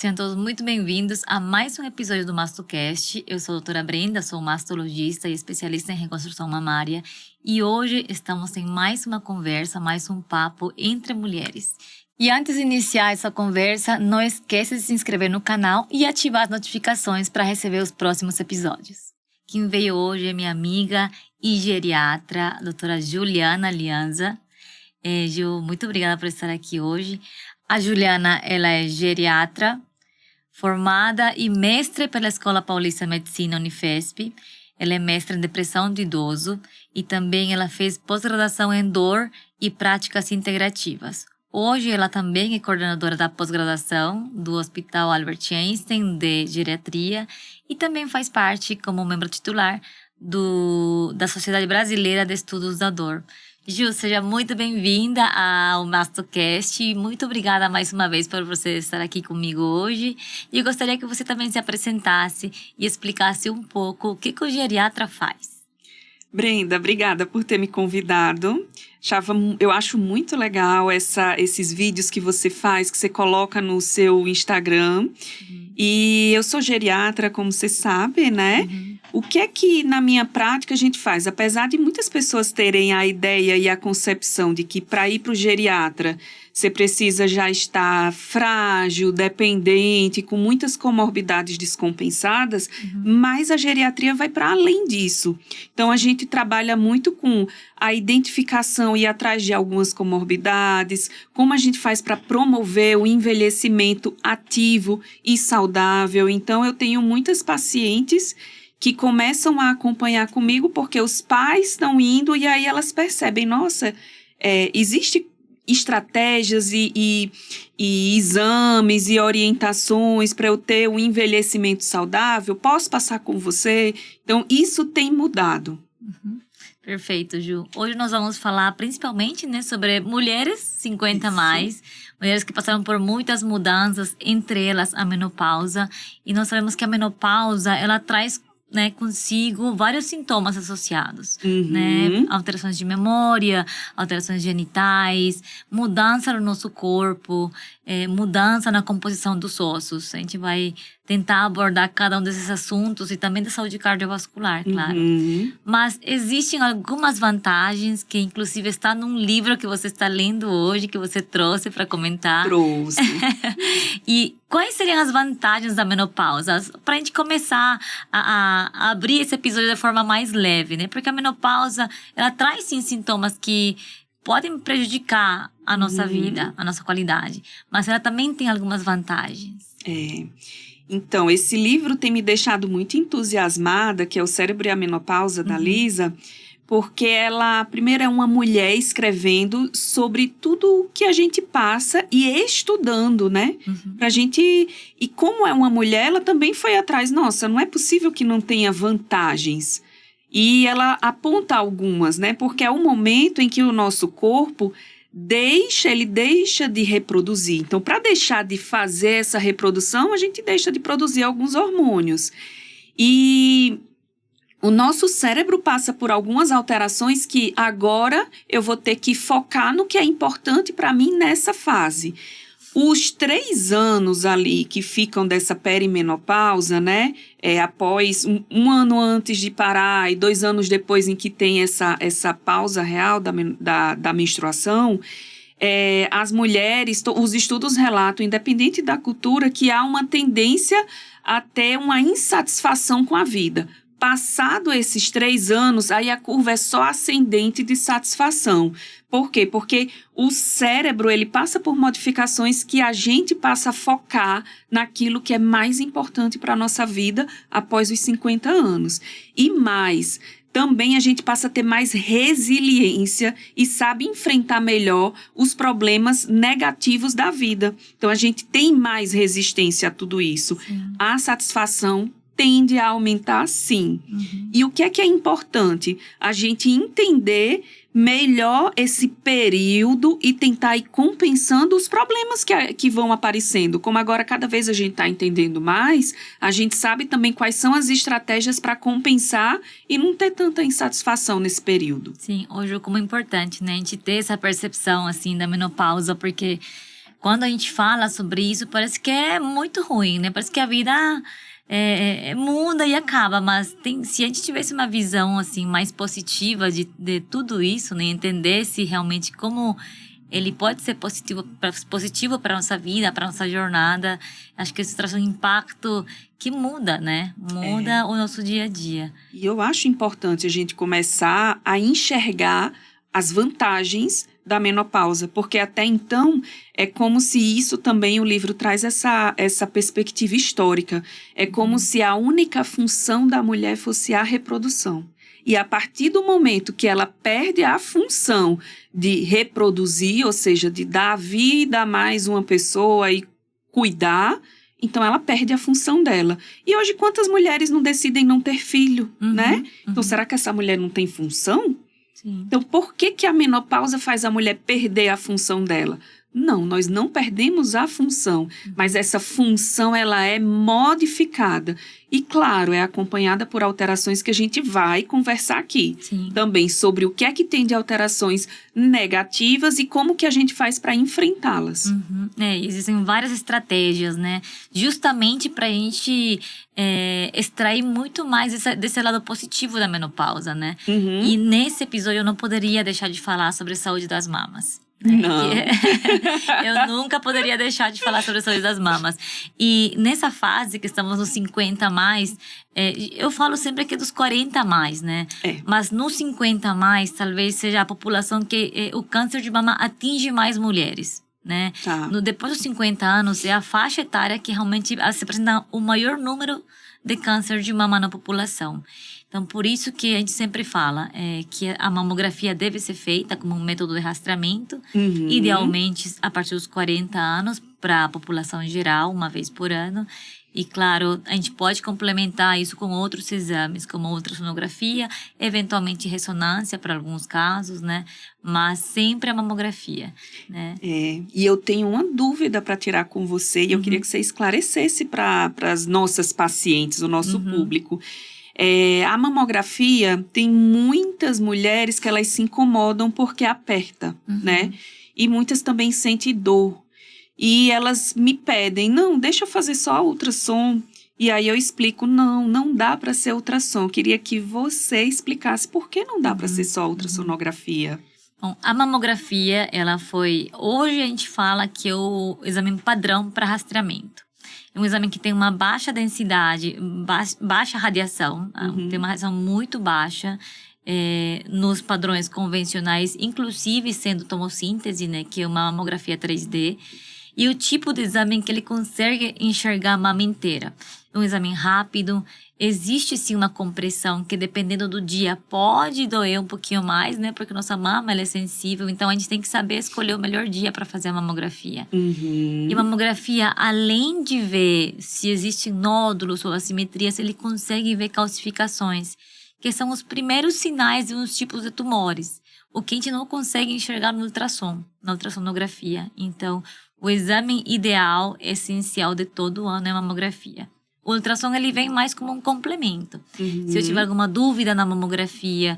Sejam todos muito bem-vindos a mais um episódio do MastoCast. Eu sou a doutora Brenda, sou mastologista e especialista em reconstrução mamária. E hoje estamos em mais uma conversa, mais um papo entre mulheres. E antes de iniciar essa conversa, não esqueça de se inscrever no canal e ativar as notificações para receber os próximos episódios. Quem veio hoje é minha amiga e geriatra, a doutora Juliana Alianza. Ju, muito obrigada por estar aqui hoje. A Juliana, ela é geriatra, formada e mestre pela Escola Paulista de Medicina Unifesp. Ela é mestre em depressão de idoso e também ela fez pós-graduação em dor e práticas integrativas. Hoje ela também é coordenadora da pós-graduação do Hospital Albert Einstein de Geriatria e também faz parte como membro titular da Sociedade Brasileira de Estudos da Dor. Ju, seja muito bem-vinda ao MastoCast e muito obrigada mais uma vez por você estar aqui comigo hoje. E eu gostaria que você também se apresentasse e explicasse um pouco o que o geriatra faz. Brenda, obrigada por ter me convidado. Eu acho muito legal esses vídeos que você faz, que você coloca no seu Instagram. E eu sou geriatra, como você sabe, né? O que é que na minha prática a gente faz? Apesar de muitas pessoas terem a ideia e a concepção de que para ir para o geriatra você precisa já estar frágil, dependente, com muitas comorbidades descompensadas, mas a geriatria vai para além disso. Então a gente trabalha muito com a identificação e ir atrás de algumas comorbidades, como a gente faz para promover o envelhecimento ativo e saudável. Então eu tenho muitas pacientes que começam a acompanhar comigo porque os pais estão indo e aí elas percebem, nossa, existe estratégias e exames e orientações para eu ter um envelhecimento saudável, posso passar com você? Então, isso tem mudado. Perfeito, Ju. Hoje nós vamos falar principalmente, sobre mulheres 50 mais, mulheres que passaram por muitas mudanças, entre elas a menopausa. E nós sabemos que a menopausa, ela traz consigo vários sintomas associados, alterações de memória, alterações genitais, mudança no nosso corpo, mudança na composição dos ossos. A gente vai tentar abordar cada um desses assuntos e também da saúde cardiovascular, claro. Mas existem algumas vantagens que inclusive está num livro que você está lendo hoje, que você trouxe para comentar. Trouxe. E quais seriam as vantagens da menopausa? Para a gente começar a abrir esse episódio de forma mais leve, né? Porque a menopausa, ela traz sim sintomas que podem prejudicar a nossa vida, a nossa qualidade. Mas ela também tem algumas vantagens. Então, esse livro tem me deixado muito entusiasmada, que é O Cérebro e a Menopausa, da Lisa, porque ela, primeiro, é uma mulher escrevendo sobre tudo o que a gente passa e estudando, né? Pra gente... E como é uma mulher, ela também foi atrás. Nossa, não é possível que não tenha vantagens. E ela aponta algumas, né? Porque é o momento em que o nosso corpo ele deixa de reproduzir. Então, para deixar de fazer essa reprodução, a gente deixa de produzir alguns hormônios. E o nosso cérebro passa por algumas alterações que agora eu vou ter que focar no que é importante para mim nessa fase. Os 3 anos ali que ficam dessa perimenopausa, né? Após um ano antes de parar e 2 anos depois em que tem essa pausa real da menstruação, as mulheres, os estudos relatam, independente da cultura, que há uma tendência a ter uma insatisfação com a vida. Passado esses 3 anos, aí a curva é só ascendente de satisfação. Por quê? Porque o cérebro, ele passa por modificações que a gente passa a focar naquilo que é mais importante para a nossa vida após os 50 anos. E mais, também a gente passa a ter mais resiliência e sabe enfrentar melhor os problemas negativos da vida. Então, a gente tem mais resistência a tudo isso. A satisfação tende a aumentar, sim. E o que é importante? A gente entender melhor esse período e tentar ir compensando os problemas que vão aparecendo. Como agora cada vez a gente está entendendo mais, a gente sabe também quais são as estratégias para compensar e não ter tanta insatisfação nesse período. Sim, hoje como é importante, né? A gente ter essa percepção, assim, da menopausa, porque quando a gente fala sobre isso, parece que é muito ruim, né? Parece que a vida muda e acaba, mas se a gente tivesse uma visão assim mais positiva de tudo isso, né, entendesse realmente como ele pode ser positivo para nossa vida, para nossa jornada, acho que isso traz um impacto que muda, né? Muda o nosso dia a dia. E eu acho importante a gente começar a enxergar as vantagens da menopausa, porque até então é como se isso também, o livro traz essa perspectiva histórica, é como se a única função da mulher fosse a reprodução. E a partir do momento que ela perde a função de reproduzir, ou seja, de dar vida a mais uma pessoa e cuidar, então ela perde a função dela. E hoje quantas mulheres não decidem não ter filho, né? Então será que essa mulher não tem função? Sim. Então, por que a menopausa faz a mulher perder a função dela? Não, nós não perdemos a função, mas essa função ela é modificada. E, claro, é acompanhada por alterações que a gente vai conversar aqui. Sim. Também sobre o que é que tem de alterações negativas e como que a gente faz para enfrentá-las. Existem várias estratégias, né? Justamente para a gente extrair muito mais desse lado positivo da menopausa, né? E nesse episódio eu não poderia deixar de falar sobre a saúde das mamas. Não. Eu nunca poderia deixar de falar sobre a saúde das mamas. E nessa fase que estamos nos 50 a mais, eu falo sempre que é dos 40 a mais, né? Mas nos 50 a mais, talvez seja a população que o câncer de mama atinge mais mulheres, né? Tá. Depois dos 50 anos, é a faixa etária que realmente se apresenta o maior número de câncer de mama na população. Então, por isso que a gente sempre fala que a mamografia deve ser feita como um método de rastreamento, idealmente a partir dos 40 anos, para a população em geral, uma vez por ano. E, claro, a gente pode complementar isso com outros exames, como ultrassonografia, eventualmente ressonância para alguns casos, né? Mas sempre a mamografia, né? E eu tenho uma dúvida para tirar com você, e eu queria que você esclarecesse para as nossas pacientes, o nosso público. A mamografia, tem muitas mulheres que elas se incomodam porque aperta, né? E muitas também sentem dor. E elas me pedem, não, deixa eu fazer só ultrassom. E aí eu explico, não dá para ser ultrassom. Eu queria que você explicasse por que não dá para ser só ultrassonografia. Bom, a mamografia, hoje a gente fala que é o exame padrão para rastreamento. É um exame que tem uma baixa densidade, baixa radiação, tem uma radiação muito baixa nos padrões convencionais, inclusive sendo tomossíntese, né, que é uma mamografia 3D. E o tipo de exame que ele consegue enxergar a mama inteira. É um exame rápido, existe sim uma compressão que dependendo do dia pode doer um pouquinho mais, né? Porque nossa mama ela é sensível, então a gente tem que saber escolher o melhor dia para fazer a mamografia. E a mamografia, além de ver se existem nódulos ou assimetrias, ele consegue ver calcificações, que são os primeiros sinais de uns tipos de tumores. O que a gente não consegue enxergar no ultrassom, na ultrassonografia. Então, o exame ideal, essencial de todo ano é a mamografia. O ultrassom ele vem mais como um complemento. Se eu tiver alguma dúvida na mamografia,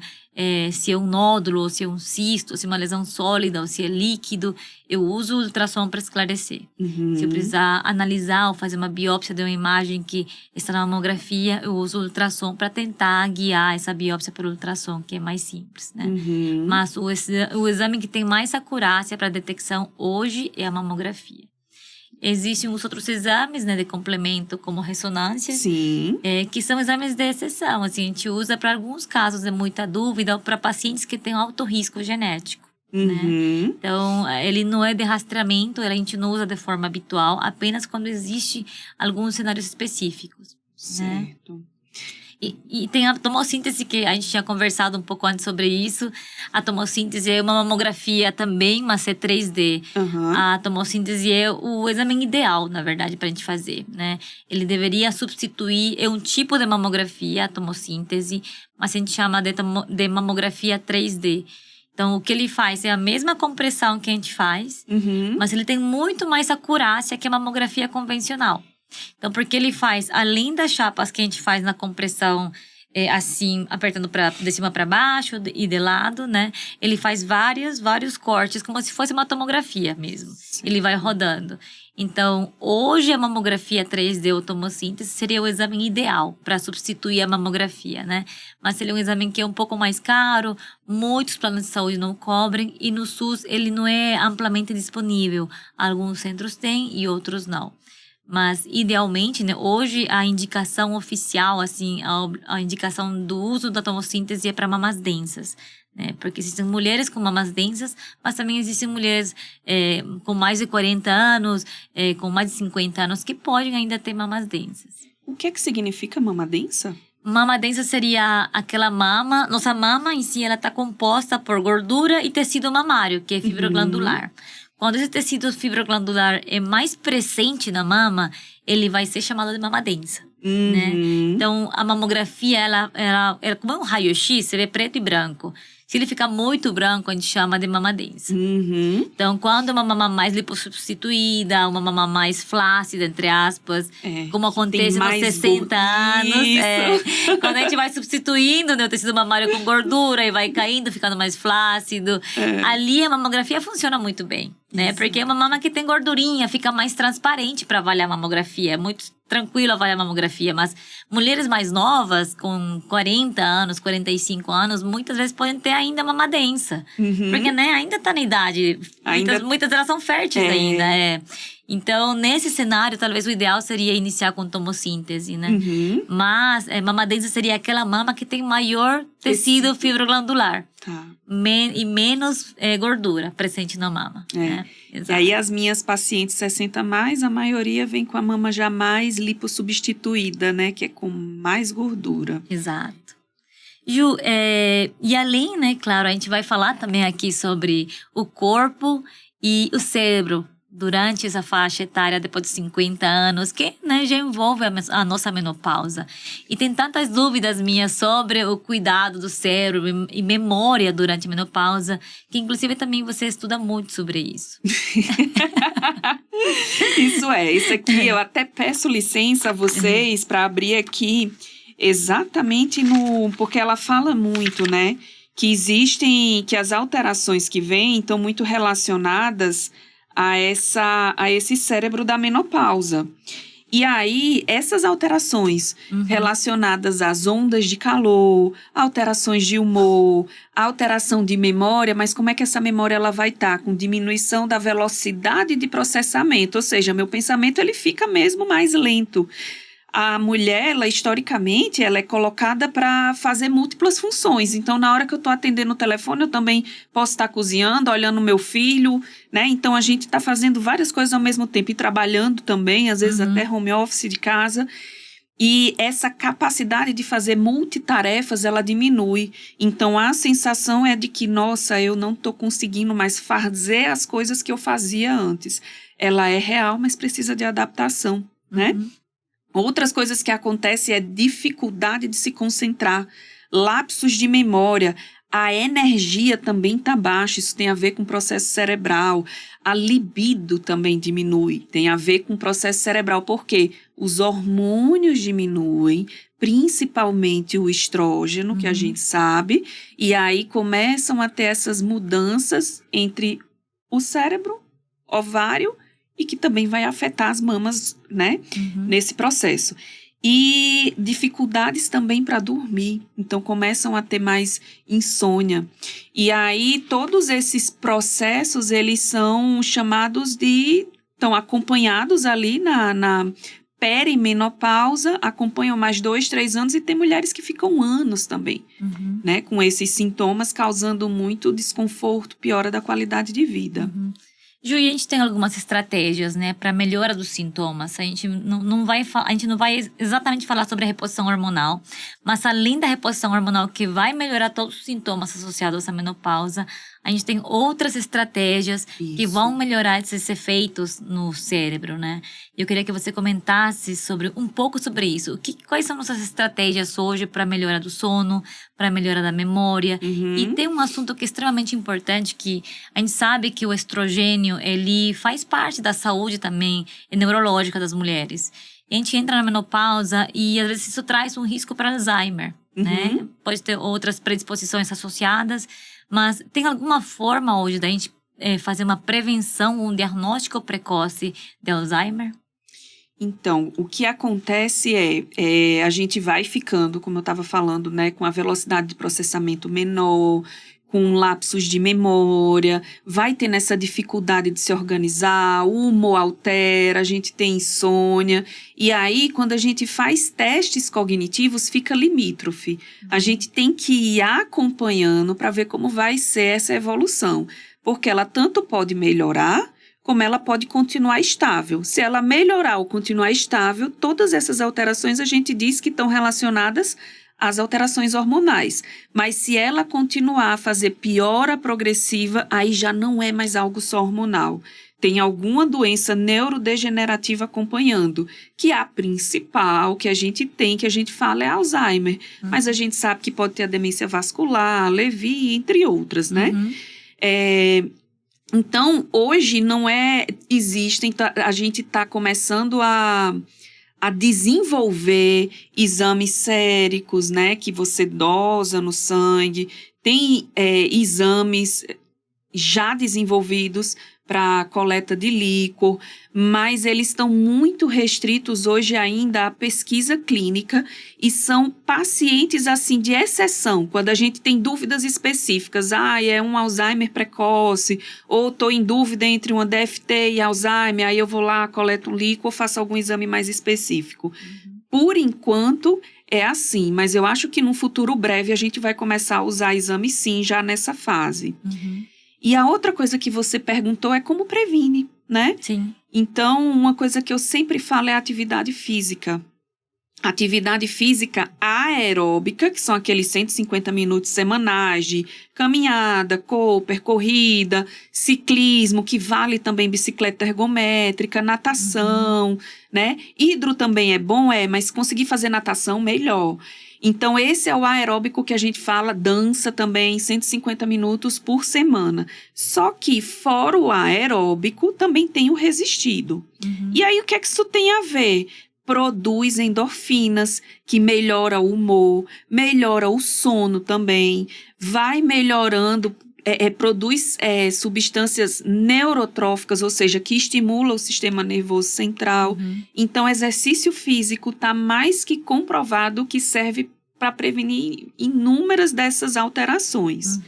se é um nódulo, se é um cisto, se é uma lesão sólida ou se é líquido, eu uso o ultrassom para esclarecer. Se eu precisar analisar ou fazer uma biópsia de uma imagem que está na mamografia, eu uso o ultrassom para tentar guiar essa biópsia pelo ultrassom, que é mais simples, né? Mas o exame que tem mais acurácia para detecção hoje é a mamografia. Existem os outros exames, né, de complemento, como ressonância, que são exames de exceção. Assim, a gente usa para alguns casos de muita dúvida ou para pacientes que têm alto risco genético. Né? Então, ele não é de rastreamento, a gente não usa de forma habitual, apenas quando existe alguns cenários específicos. Certo. Né? E tem a tomossíntese, que a gente tinha conversado um pouco antes sobre isso. A tomossíntese é uma mamografia também, mas é 3D. A tomossíntese é o exame ideal, na verdade, para a gente fazer, né? Ele deveria substituir, é um tipo de mamografia, a tomossíntese, mas a gente chama de mamografia 3D. Então, o que ele faz é a mesma compressão que a gente faz, mas ele tem muito mais acurácia que a mamografia convencional. Então, porque ele faz, além das chapas que a gente faz na compressão assim, apertando de cima para baixo e de lado, né? Ele faz vários cortes, como se fosse uma tomografia mesmo. Sim. Ele vai rodando. Então, hoje a mamografia 3D ou tomossíntese seria o exame ideal para substituir a mamografia, né? Mas ele é um exame que é um pouco mais caro, muitos planos de saúde não cobrem e no SUS ele não é amplamente disponível. Alguns centros têm e outros não. Mas, idealmente, né, hoje a indicação oficial, assim, a indicação do uso da tomossíntese é para mamas densas, né? Porque existem mulheres com mamas densas, mas também existem mulheres com mais de 40 anos, com mais de 50 anos, que podem ainda ter mamas densas. O que é que significa mama densa? Mama densa seria aquela mama... Nossa mama em si, ela está composta por gordura e tecido mamário, que é fibroglandular. Quando esse tecido fibroglandular é mais presente na mama, ele vai ser chamado de mama densa, né? Então, a mamografia, ela como é um raio-x, você vê preto e branco. Se ele ficar muito branco, a gente chama de mama densa. Então, quando é uma mama mais lipossubstituída, uma mama mais flácida, entre aspas, como acontece nos 60 anos, quando a gente vai substituindo, né, o tecido mamário com gordura e vai caindo, ficando mais flácido, ali a mamografia funciona muito bem, né? Porque é uma mama que tem gordurinha, fica mais transparente para avaliar a mamografia. É muito tranquilo avaliar a mamografia, mas mulheres mais novas, com 40 anos, 45 anos, muitas vezes podem ter ainda mama densa. Porque, né, ainda tá na idade. Muitas delas são férteis ainda, Então, nesse cenário, talvez o ideal seria iniciar com tomossíntese, né? Mas mama densa seria aquela mama que tem maior tecido fibroglandular. E menos gordura presente na mama. Né? E aí, as minhas pacientes 60 mais, a maioria vem com a mama já mais lipossubstituída, né? Que é com mais gordura. Exato. Ju, e além, né, claro, a gente vai falar também aqui sobre o corpo e o cérebro durante essa faixa etária depois de 50 anos, que, né, já envolve a nossa menopausa. E tem tantas dúvidas minhas sobre o cuidado do cérebro e memória durante a menopausa, que inclusive também você estuda muito sobre isso. Isso aqui eu até peço licença a vocês para abrir aqui exatamente porque ela fala muito, né, que as alterações que vêm estão muito relacionadas a esse cérebro da menopausa. E aí, essas alterações relacionadas às ondas de calor, alterações de humor, alteração de memória, mas como é que essa memória ela vai estar? Com diminuição da velocidade de processamento, ou seja, meu pensamento ele fica mesmo mais lento. A mulher, ela, historicamente, ela é colocada para fazer múltiplas funções. Então, na hora que eu estou atendendo o telefone, eu também posso estar cozinhando, olhando meu filho, né? Então, a gente está fazendo várias coisas ao mesmo tempo e trabalhando também, às vezes até home office de casa. E essa capacidade de fazer multitarefas, ela diminui. Então, a sensação é de que, nossa, eu não estou conseguindo mais fazer as coisas que eu fazia antes. Ela é real, mas precisa de adaptação, né? Outras coisas que acontecem é dificuldade de se concentrar, lapsos de memória, a energia também está baixa, isso tem a ver com o processo cerebral, a libido também diminui, tem a ver com o processo cerebral, porque os hormônios diminuem, principalmente o estrógeno, que a gente sabe, e aí começam a ter essas mudanças entre o cérebro, ovário, e que também vai afetar as mamas, né, nesse processo. E dificuldades também para dormir, então começam a ter mais insônia. E aí todos esses processos, eles são chamados estão acompanhados ali na perimenopausa, acompanham mais 2, 3 anos e tem mulheres que ficam anos também, né, com esses sintomas, causando muito desconforto, piora da qualidade de vida. Ju, a gente tem algumas estratégias, né, para melhora dos sintomas. A gente não vai exatamente falar sobre a reposição hormonal, mas além da reposição hormonal que vai melhorar todos os sintomas associados à menopausa, a gente tem outras estratégias que vão melhorar esses efeitos no cérebro, né? Eu queria que você comentasse um pouco sobre isso. Quais são nossas estratégias hoje para melhorar do sono, para melhorar da memória? E tem um assunto que é extremamente importante, que a gente sabe que o estrogênio, ele faz parte da saúde também neurológica das mulheres. A gente entra na menopausa e às vezes isso traz um risco para Alzheimer, né? Pode ter outras predisposições associadas, mas tem alguma forma hoje da gente fazer uma prevenção, um diagnóstico precoce de Alzheimer? Então, o que acontece a gente vai ficando, como eu estava falando, né, com a velocidade de processamento menor, com lapsos de memória, vai tendo essa dificuldade de se organizar, o humor altera, a gente tem insônia. E aí, quando a gente faz testes cognitivos, fica limítrofe. A gente tem que ir acompanhando para ver como vai ser essa evolução. Porque ela tanto pode melhorar, como ela pode continuar estável. Se ela melhorar ou continuar estável, todas essas alterações a gente diz que estão relacionadas às alterações hormonais. Mas se ela continuar a fazer piora progressiva, aí já não é mais algo só hormonal. Tem alguma doença neurodegenerativa acompanhando, que a principal que a gente tem, que a gente fala, é Alzheimer. Mas a gente sabe que pode ter a demência vascular, Lewy, entre outras, né? Então, hoje não existem, a gente está começando a desenvolver exames séricos, né, que você dosa no sangue, tem exames já desenvolvidos para coleta de líquor, mas eles estão muito restritos hoje ainda à pesquisa clínica e são pacientes assim de exceção, quando a gente tem dúvidas específicas, é um Alzheimer precoce, ou estou em dúvida entre uma DFT e Alzheimer, aí eu vou lá, coleto um líquor, faço algum exame mais específico. Por enquanto é assim, mas eu acho que num futuro breve a gente vai começar a usar exame sim, já nessa fase. E a outra coisa que você perguntou é como previne, né? Sim. Então, uma coisa que eu sempre falo é a atividade física. Atividade física aeróbica, que são aqueles 150 minutos semanais de caminhada, corrida, ciclismo, que vale também bicicleta ergométrica, natação, né? Hidro também é bom, mas conseguir fazer natação, melhor. Então, esse é o aeróbico que a gente fala, dança também, 150 minutos por semana. Só que, fora o aeróbico, também tem o resistido. E aí, o que é que isso tem a ver? Produz endorfinas, que melhora o humor, melhora o sono também, vai melhorando, produz substâncias neurotróficas, ou seja, que estimula o sistema nervoso central. Então, exercício físico está mais que comprovado que serve para prevenir inúmeras dessas alterações.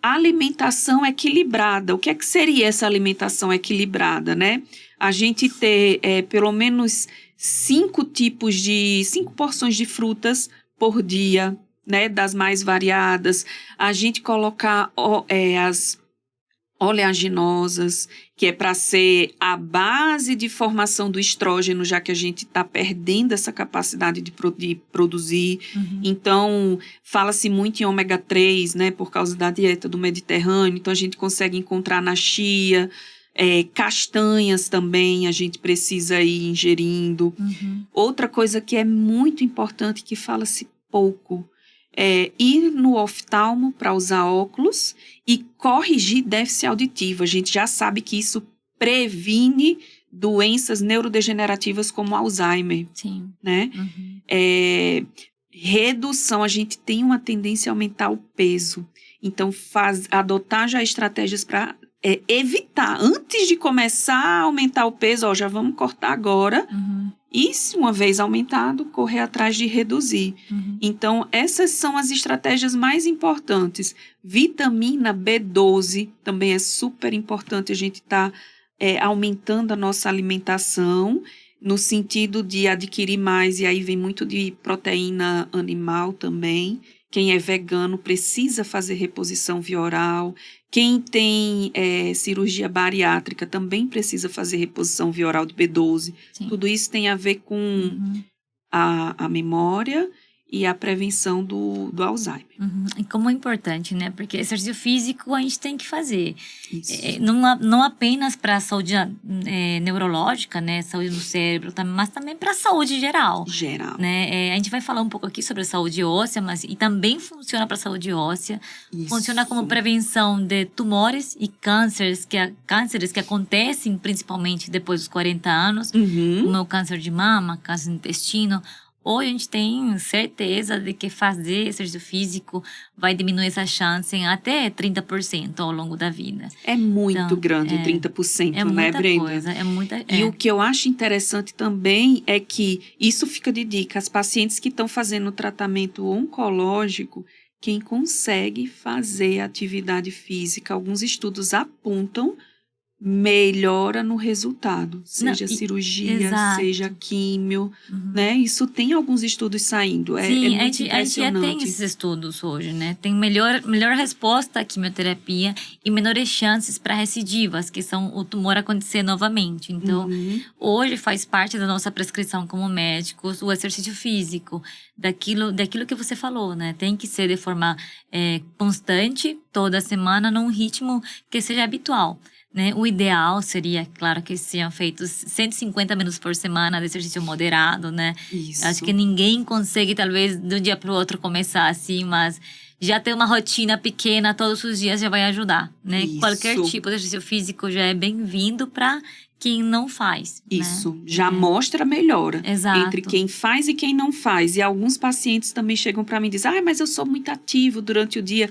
A alimentação equilibrada. O que é que seria essa alimentação equilibrada, né? A gente ter pelo menos 5 porções de frutas por dia, né, das mais variadas, a gente colocar as oleaginosas, que é para ser a base de formação do estrógeno, já que a gente está perdendo essa capacidade de produzir. Então, fala-se muito em ômega 3, né, por causa da dieta do Mediterrâneo, então a gente consegue encontrar na chia, castanhas também a gente precisa ir ingerindo. Outra coisa que é muito importante, que fala-se pouco, ir no oftalmo para usar óculos e corrigir déficit auditivo. A gente já sabe que isso previne doenças neurodegenerativas como Alzheimer. Sim. Né? Redução, a gente tem uma tendência a aumentar o peso. Então, adotar já estratégias para evitar, antes de começar a aumentar o peso, já vamos cortar agora. E, se uma vez aumentado, correr atrás de reduzir. Então, essas são as estratégias mais importantes. Vitamina B12 também é super importante a gente estar aumentando a nossa alimentação, no sentido de adquirir mais, e aí vem muito de proteína animal também. Quem é vegano precisa fazer reposição via oral. Quem tem cirurgia bariátrica também precisa fazer reposição via oral de B12. Sim. Tudo isso tem a ver com a memória e a prevenção do Alzheimer. E como é importante, né? Porque exercício físico a gente tem que fazer. Não apenas para a saúde neurológica, né? Saúde do cérebro, mas também para a saúde geral. Né? A gente vai falar um pouco aqui sobre a saúde óssea, e também funciona para a saúde óssea. Isso. Funciona como prevenção de tumores e cânceres que acontecem principalmente depois dos 40 anos. Como é o câncer de mama, câncer do intestino. hoje a gente tem certeza de que fazer exercício físico vai diminuir essa chance em até 30% ao longo da vida. É muito Então, grande, é 30%, é né, muita Brenda? coisa, é muita. E o que eu acho interessante também é que isso fica de dica. As pacientes que estão fazendo tratamento oncológico, quem consegue fazer atividade física, alguns estudos apontam, melhora no resultado, Não, seja cirurgia, exato. seja químio, Uhum. né? Isso tem alguns estudos saindo, é Sim, muito a gente já tem impressionante. esses estudos hoje, né? Tem melhor resposta à quimioterapia e menores chances para recidivas, que são o tumor acontecer novamente. Então, Uhum. hoje faz parte da nossa prescrição como médicos o exercício físico, daquilo que você falou, né? Tem que ser de forma constante, toda semana, num ritmo que seja habitual. Né? O ideal seria, claro, que sejam feitos 150 minutos por semana de exercício moderado, né? Isso. Acho que ninguém consegue, talvez, de um dia para o outro começar assim, mas já ter uma rotina pequena todos os dias já vai ajudar, né? Isso. Qualquer tipo de exercício físico já é bem-vindo para quem não faz. Isso, né? já mostra a melhora Exato. entre quem faz e quem não faz. E alguns pacientes também chegam para mim e dizem, mas eu sou muito ativo durante o dia.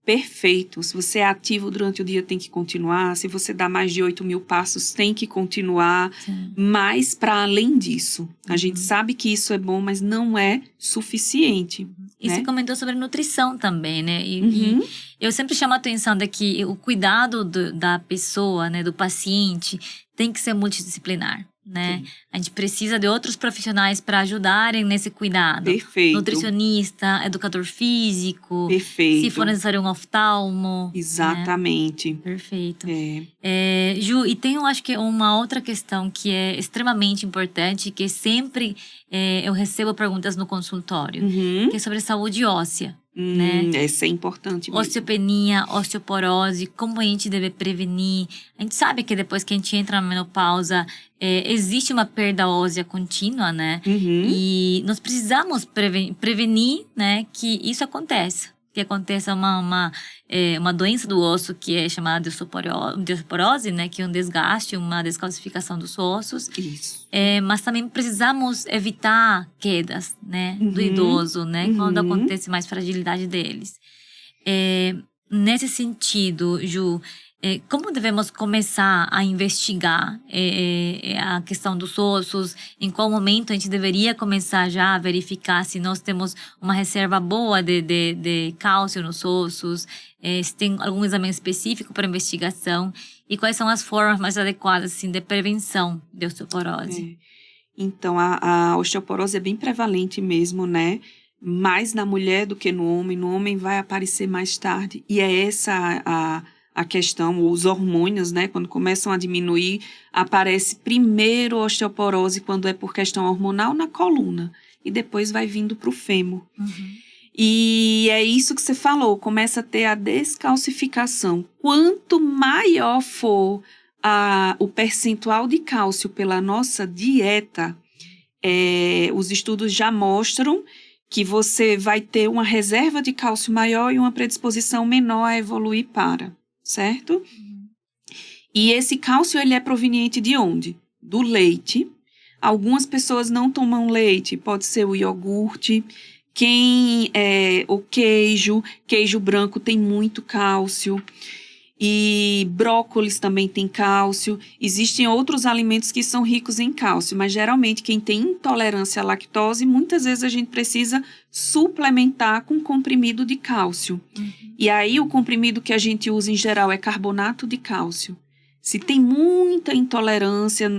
Perfeito. Se você é ativo durante o dia, tem que continuar. Se você dá mais de 8.000 passos, tem que continuar. Sim. Mas, para além disso, a gente sabe que isso é bom, mas não é suficiente. E né? você comentou sobre nutrição também, né? E eu sempre chamo a atenção de que o cuidado da pessoa, né, do paciente, tem que ser multidisciplinar. Né? A gente precisa de outros profissionais para ajudarem nesse cuidado. Perfeito. Nutricionista, educador físico. Perfeito. Se for necessário, um oftalmo. Exatamente. Né? Perfeito. É. Ju, e tem, eu acho que uma outra questão que é extremamente importante, que sempre eu recebo perguntas no consultório, que é sobre saúde óssea. Né? Essa é importante mesmo. Osteopenia, osteoporose, como a gente deve prevenir. A gente sabe que depois que a gente entra na menopausa, existe uma perda óssea contínua, né? E nós precisamos prevenir, né, que isso aconteça. Que aconteça uma doença do osso que é chamada de osteoporose, né? Que é um desgaste, uma descalcificação dos ossos. Isso. Mas também precisamos evitar quedas, né? Do idoso, né? Quando acontece mais fragilidade deles. Nesse sentido, Ju, como devemos começar a investigar a questão dos ossos? Em qual momento a gente deveria começar já a verificar se nós temos uma reserva boa de cálcio nos ossos? Se tem algum exame específico para investigação? E quais são as formas mais adequadas assim, de prevenção de osteoporose? Então, a osteoporose é bem prevalente mesmo, né? Mais na mulher do que no homem. No homem vai aparecer mais tarde. E é essa a questão, os hormônios, né? Quando começam a diminuir, aparece primeiro a osteoporose, quando é por questão hormonal, na coluna. E depois vai vindo para o fêmur. E é isso que você falou, começa a ter a descalcificação. Quanto maior for o percentual de cálcio pela nossa dieta, os estudos já mostram que você vai ter uma reserva de cálcio maior e uma predisposição menor a evoluir certo? E esse cálcio, ele é proveniente de onde? Do leite. Algumas pessoas não tomam leite, pode ser o iogurte. O queijo branco tem muito cálcio. E brócolis também tem cálcio. Existem outros alimentos que são ricos em cálcio, mas geralmente quem tem intolerância à lactose, muitas vezes a gente precisa suplementar com comprimido de cálcio. E aí o comprimido que a gente usa em geral é carbonato de cálcio. Se tem muita intolerância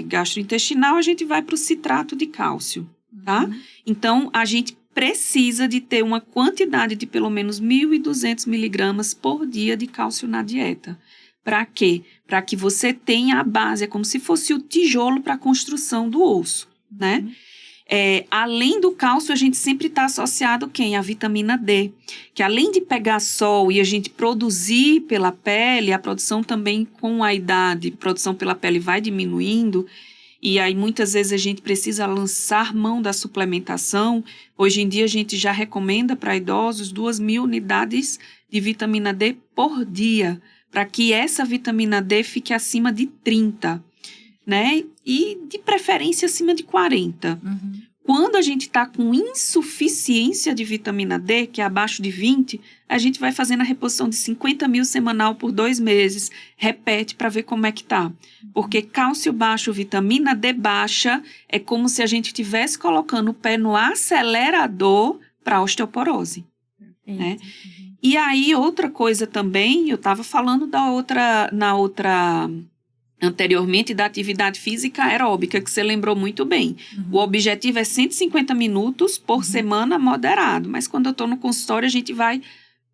gastrointestinal, a gente vai para o citrato de cálcio, tá? Então, a gente precisa de ter uma quantidade de pelo menos 1.200 miligramas por dia de cálcio na dieta. Para quê? Para que você tenha a base, é como se fosse o tijolo para a construção do osso, né? Além do cálcio, a gente sempre está associado a vitamina D, que além de pegar sol e a gente produzir pela pele, a produção também com a idade, produção pela pele vai diminuindo, e aí muitas vezes a gente precisa lançar mão da suplementação. Hoje em dia a gente já recomenda para idosos 2.000 unidades de vitamina D por dia, para que essa vitamina D fique acima de 30, né? E de preferência acima de 40. Quando a gente está com insuficiência de vitamina D, que é abaixo de 20, a gente vai fazendo a reposição de 50 mil semanal por 2 meses. Repete para ver como é que tá. Porque cálcio baixo, vitamina D baixa, é como se a gente estivesse colocando o pé no acelerador para osteoporose. Né? E aí, outra coisa também, eu estava falando anteriormente, da atividade física aeróbica, que você lembrou muito bem. O objetivo é 150 minutos por semana moderado, mas quando eu estou no consultório, a gente vai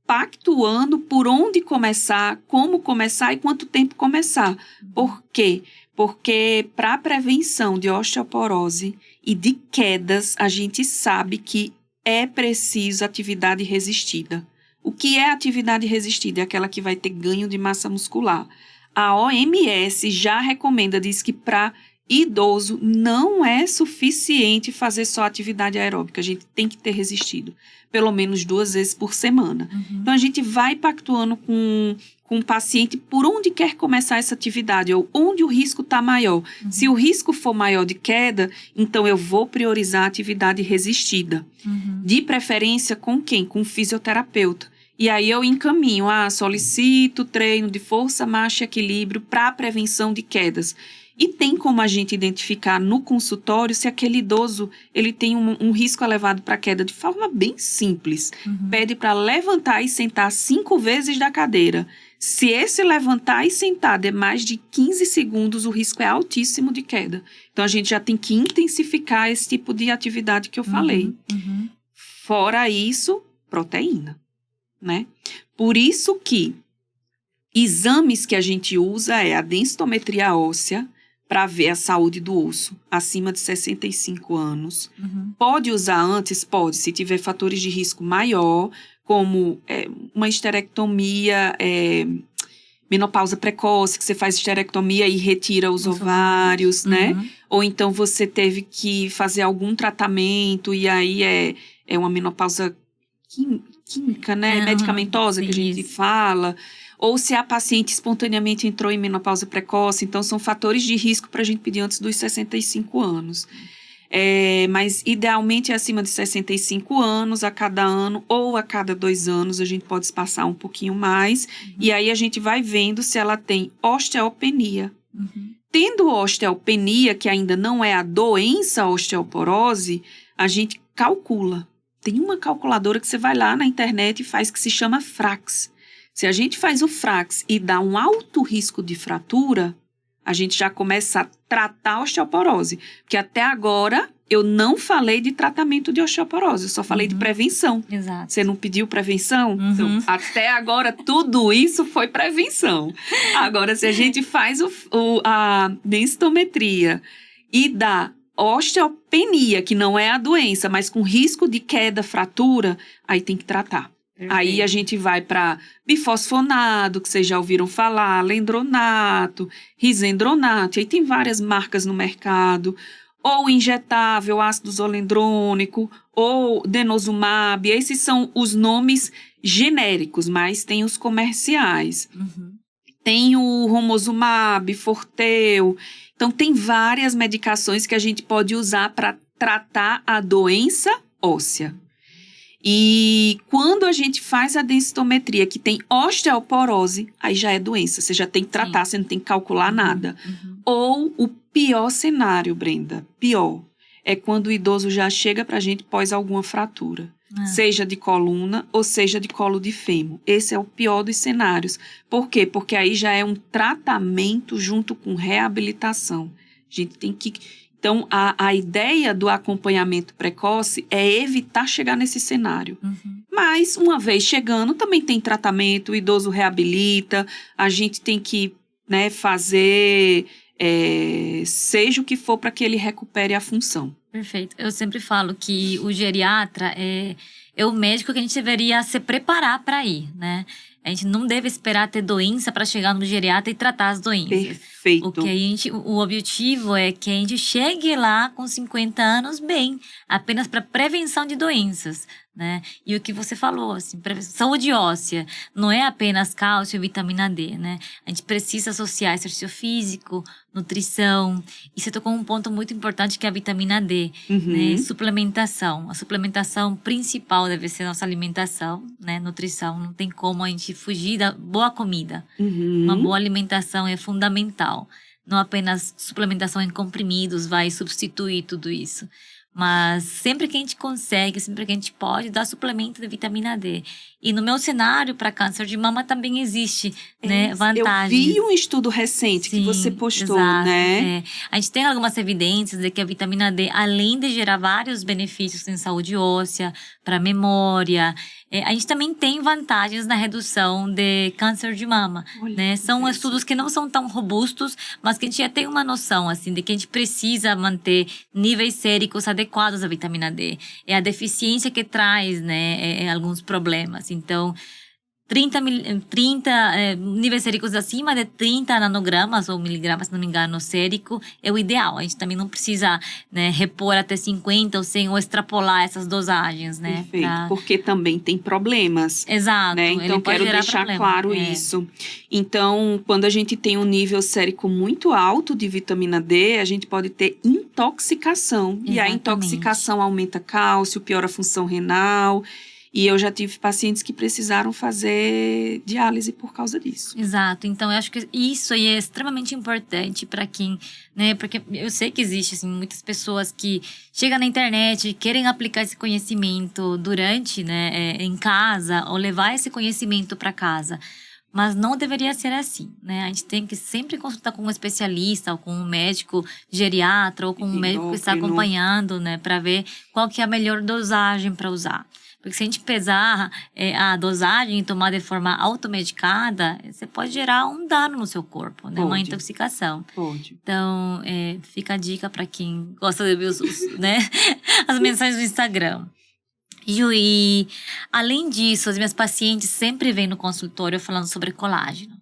pactuando por onde começar, como começar e quanto tempo começar. Por quê? Porque para a prevenção de osteoporose e de quedas, a gente sabe que é preciso atividade resistida. O que é atividade resistida? É aquela que vai ter ganho de massa muscular. A OMS já recomenda, diz que para idoso não é suficiente fazer só atividade aeróbica. A gente tem que ter resistido, pelo menos 2 vezes por semana. Então, a gente vai pactuando com o paciente por onde quer começar essa atividade, ou onde o risco está maior. Se o risco for maior de queda, então eu vou priorizar a atividade resistida. De preferência com quem? Com o fisioterapeuta. E aí eu encaminho, solicito treino de força, marcha e equilíbrio para a prevenção de quedas. E tem como a gente identificar no consultório se aquele idoso ele tem um risco elevado para queda de forma bem simples. Pede para levantar e sentar 5 vezes da cadeira. Se esse levantar e sentar der mais de 15 segundos, o risco é altíssimo de queda. Então, a gente já tem que intensificar esse tipo de atividade que eu falei. Fora isso, proteína. Né? Por isso que exames que a gente usa é a densitometria óssea para ver a saúde do osso acima de 65 anos. Pode usar antes? Pode, se tiver fatores de risco maior, como uma esterectomia, menopausa precoce, que você faz esterectomia e retira os ovários, né? Ou então você teve que fazer algum tratamento e aí é uma menopausa química, né? Medicamentosa, que a gente fala. Ou se a paciente espontaneamente entrou em menopausa precoce. Então, são fatores de risco para a gente pedir antes dos 65 anos. Mas, idealmente, é acima de 65 anos, a cada ano ou a cada 2 anos, a gente pode espaçar um pouquinho mais. E aí, a gente vai vendo se ela tem osteopenia. Tendo osteopenia, que ainda não é a doença osteoporose, a gente calcula. Tem uma calculadora que você vai lá na internet e faz que se chama FRAX. Se a gente faz o FRAX e dá um alto risco de fratura, a gente já começa a tratar a osteoporose. Porque até agora eu não falei de tratamento de osteoporose, eu só falei de prevenção. Exato. Você não pediu prevenção? Então, até agora tudo isso foi prevenção. Agora, se a gente faz a densitometria e dá osteopenia, que não é a doença, mas com risco de queda, fratura, aí tem que tratar. Perfeito. Aí a gente vai para bifosfonato, que vocês já ouviram falar, lendronato, risendronato, aí tem várias marcas no mercado, ou injetável, ácido zolendrônico, ou denosumab, esses são os nomes genéricos, mas tem os comerciais. Tem o romosumab, Forteu. Então, tem várias medicações que a gente pode usar para tratar a doença óssea. E quando a gente faz a densitometria, que tem osteoporose, aí já é doença. Você já tem que tratar, você não tem que calcular nada. Ou o pior cenário, Brenda, pior, é quando o idoso já chega para a gente pós alguma fratura. Seja de coluna ou seja de colo de fêmur. Esse é o pior dos cenários. Por quê? Porque aí já é um tratamento junto com reabilitação. A gente tem que... Então, a ideia do acompanhamento precoce é evitar chegar nesse cenário. Mas, uma vez chegando, também tem tratamento, o idoso reabilita, a gente tem que, né, fazer, seja o que for para que ele recupere a função. Perfeito. Eu sempre falo que o geriatra é o médico que a gente deveria se preparar para ir, né? A gente não deve esperar ter doença para chegar no geriatra e tratar as doenças. Perfeito. O objetivo é que a gente chegue lá com 50 anos bem, apenas para prevenção de doenças. né? E o que você falou, assim, saúde óssea não é apenas cálcio e vitamina D, né? A gente precisa associar exercício físico, nutrição. E você tocou um ponto muito importante que é a vitamina D, né? Suplementação. A suplementação principal deve ser nossa alimentação, né? Nutrição. Não tem como a gente fugir da boa comida. Uma boa alimentação é fundamental. Não apenas suplementação em comprimidos vai substituir tudo isso. Mas sempre que a gente consegue, sempre que a gente pode, dar suplemento de vitamina D. E no meu cenário, para câncer de mama, também existe, né, vantagens. Eu vi um estudo recente que você postou, exato, né? A gente tem algumas evidências de que a vitamina D, além de gerar vários benefícios em saúde óssea, para memória, a gente também tem vantagens na redução de câncer de mama, né? São estudos que não são tão robustos, mas que a gente já tem uma noção, assim, de que a gente precisa manter níveis séricos adequados à vitamina D. É a deficiência que traz, né, alguns problemas. Então, 30 níveis séricos acima de 30 nanogramas ou miligramas, se não me engano, sérico é o ideal. A gente também não precisa, né, repor até 50 ou 100 ou extrapolar essas dosagens, né? Perfeito, porque também tem problemas. Exato. Né? Então, quero deixar claro isso. Então, quando a gente tem um nível sérico muito alto de vitamina D, a gente pode ter intoxicação. Exatamente. E a intoxicação aumenta cálcio, piora a função renal. E eu já tive pacientes que precisaram fazer diálise por causa disso. Exato. Então, eu acho que isso aí é extremamente importante para quem, né? Porque eu sei que existe, assim, muitas pessoas que chegam na internet e querem aplicar esse conhecimento durante, né, em casa, ou levar esse conhecimento para casa. Mas não deveria ser assim, né? A gente tem que sempre consultar com um especialista, ou com um médico geriatra, ou com um médico que está acompanhando, né? Para ver qual que é a melhor dosagem para usar. Porque se a gente pesar a dosagem e tomar de forma automedicada, você pode gerar um dano no seu corpo, né? Uma intoxicação. Pode. Então, fica a dica para quem gosta de ver né? as mensagens do Instagram. E, além disso, as minhas pacientes sempre vêm no consultório falando sobre colágeno.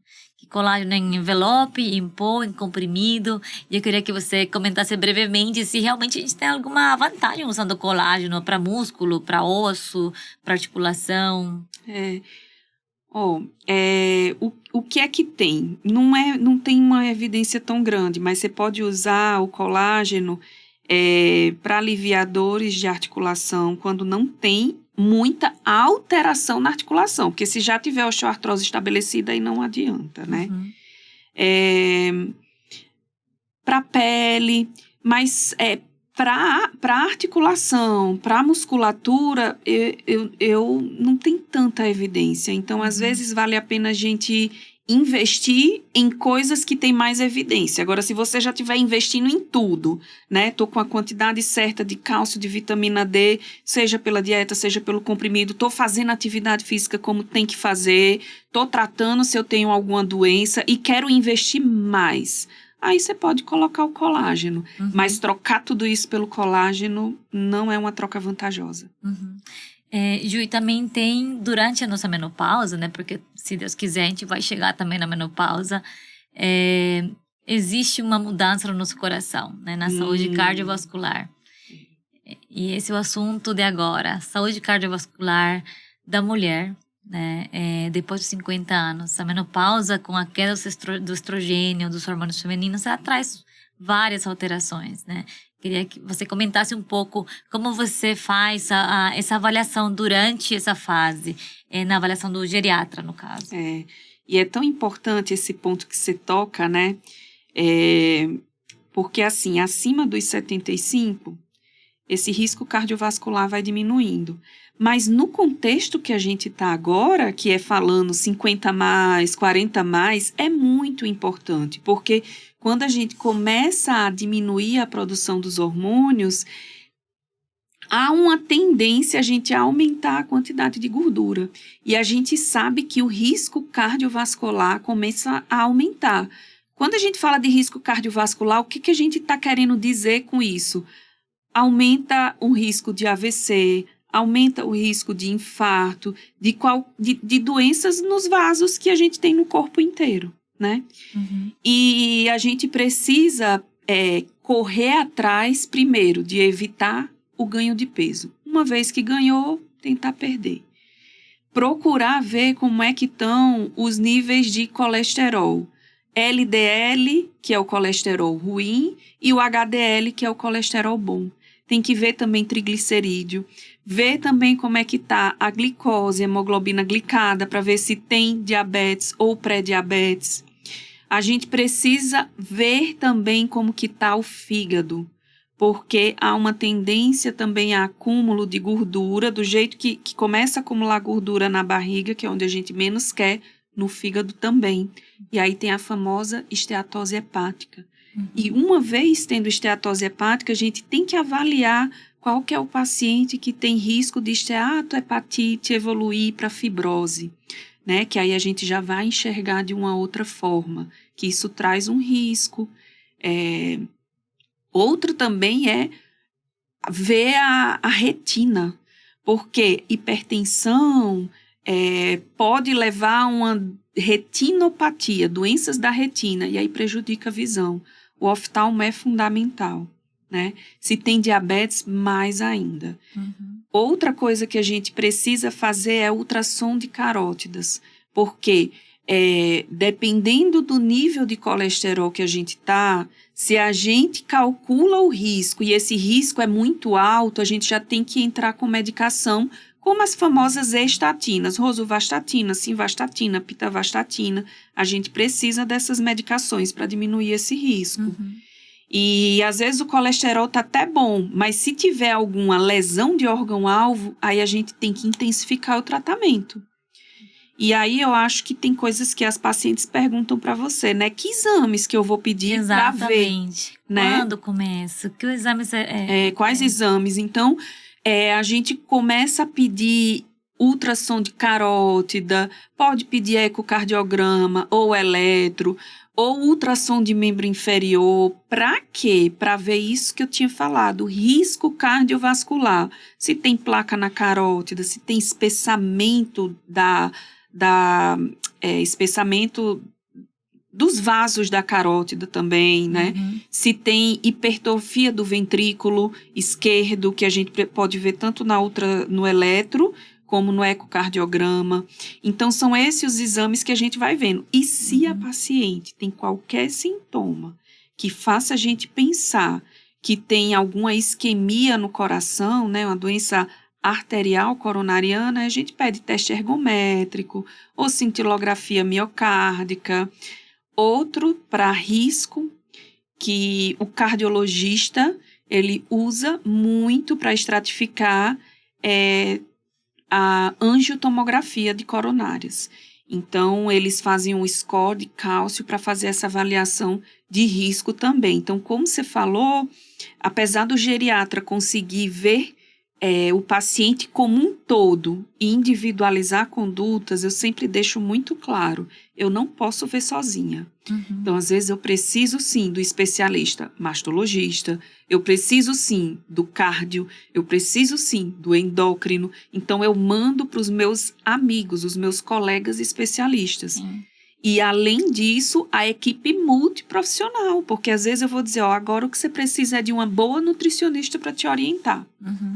Colágeno em envelope, em pó, em comprimido. E eu queria que você comentasse brevemente se realmente a gente tem alguma vantagem usando colágeno para músculo, para osso, para articulação. O que é que tem? Não tem uma evidência tão grande, mas você pode usar o colágeno para aliviar dores de articulação quando não tem muita alteração na articulação, porque se já tiver osteoartrose estabelecida, aí não adianta, né? Para pele, mas para articulação, para musculatura, eu não tenho tanta evidência. Então, às vezes, vale a pena a gente investir em coisas que têm mais evidência. Agora, se você já estiver investindo em tudo, né? Tô com a quantidade certa de cálcio, de vitamina D, seja pela dieta, seja pelo comprimido, tô fazendo atividade física como tem que fazer, tô tratando se eu tenho alguma doença e quero investir mais. Aí você pode colocar o colágeno, mas trocar tudo isso pelo colágeno não é uma troca vantajosa. Ju, e também tem durante a nossa menopausa, né? Porque se Deus quiser, a gente vai chegar também na menopausa. Existe uma mudança no nosso coração, né? Na saúde cardiovascular. E esse é o assunto de agora. Saúde cardiovascular da mulher, né? Depois dos 50 anos. A menopausa, com a queda do estrogênio, dos hormônios femininos, ela traz várias alterações, né? Queria que você comentasse um pouco como você faz essa avaliação durante essa fase, na avaliação do geriatra, no caso. E é tão importante esse ponto que você toca, né? Porque, assim, acima dos 75, esse risco cardiovascular vai diminuindo. Mas no contexto que a gente está agora, que é falando 50 mais, 40 mais, é muito importante, porque quando a gente começa a diminuir a produção dos hormônios, há uma tendência a gente a aumentar a quantidade de gordura. E a gente sabe que o risco cardiovascular começa a aumentar. Quando a gente fala de risco cardiovascular, o que a gente está querendo dizer com isso? Aumenta o risco de AVC, aumenta o risco de infarto, de doenças nos vasos que a gente tem no corpo inteiro, né? E a gente precisa correr atrás, primeiro, de evitar o ganho de peso. Uma vez que ganhou, tentar perder. Procurar ver como é que estão os níveis de colesterol. LDL, que é o colesterol ruim, e o HDL, que é o colesterol bom. Tem que ver também triglicerídeo, ver também como é que está a glicose, a hemoglobina glicada, para ver se tem diabetes ou pré-diabetes. A gente precisa ver também como que está o fígado, porque há uma tendência também a acúmulo de gordura, do jeito que começa a acumular gordura na barriga, que é onde a gente menos quer, no fígado também. E aí tem a famosa esteatose hepática. E uma vez tendo esteatose hepática, a gente tem que avaliar qual que é o paciente que tem risco de esteatohepatite evoluir para fibrose, né? Que aí a gente já vai enxergar de uma outra forma, que isso traz um risco. Outro também é ver a retina, porque hipertensão pode levar a uma retinopatia, doenças da retina, e aí prejudica a visão. O oftalmo é fundamental, né? Se tem diabetes, mais ainda. Outra coisa que a gente precisa fazer é ultrassom de carótidas, porque dependendo do nível de colesterol que a gente está, se a gente calcula o risco e esse risco é muito alto, a gente já tem que entrar com medicação, como as famosas estatinas, rosuvastatina, simvastatina, pitavastatina. A gente precisa dessas medicações para diminuir esse risco. E às vezes o colesterol está até bom, mas se tiver alguma lesão de órgão-alvo, aí a gente tem que intensificar o tratamento. E aí eu acho que tem coisas que as pacientes perguntam para você, né? Que exames que eu vou pedir para ver? Exatamente. Né? Quando começa? Que exames Quais exames? Então, a gente começa a pedir ultrassom de carótida, pode pedir ecocardiograma ou eletro, ou ultrassom de membro inferior. Para quê? Para ver isso que eu tinha falado, risco cardiovascular. Se tem placa na carótida, se tem espessamento espessamento dos vasos da carótida também, né? Se tem hipertrofia do ventrículo esquerdo, que a gente pode ver tanto no eletro, como no ecocardiograma. Então, são esses os exames que a gente vai vendo. E se a paciente tem qualquer sintoma que faça a gente pensar que tem alguma isquemia no coração, né? Uma doença arterial coronariana, a gente pede teste ergométrico ou cintilografia miocárdica. Outro para risco que o cardiologista ele usa muito para estratificar a angiotomografia de coronárias. Então, eles fazem um score de cálcio para fazer essa avaliação de risco também. Então, como você falou, apesar do geriatra conseguir ver o paciente como um todo e individualizar condutas, eu sempre deixo muito claro, eu não posso ver sozinha. Então, às vezes, eu preciso sim do especialista mastologista, eu preciso sim do cardio, eu preciso sim do endócrino. Então, eu mando para os meus amigos, os meus colegas especialistas. E, além disso, a equipe multiprofissional, porque às vezes eu vou dizer, agora o que você precisa é de uma boa nutricionista para te orientar,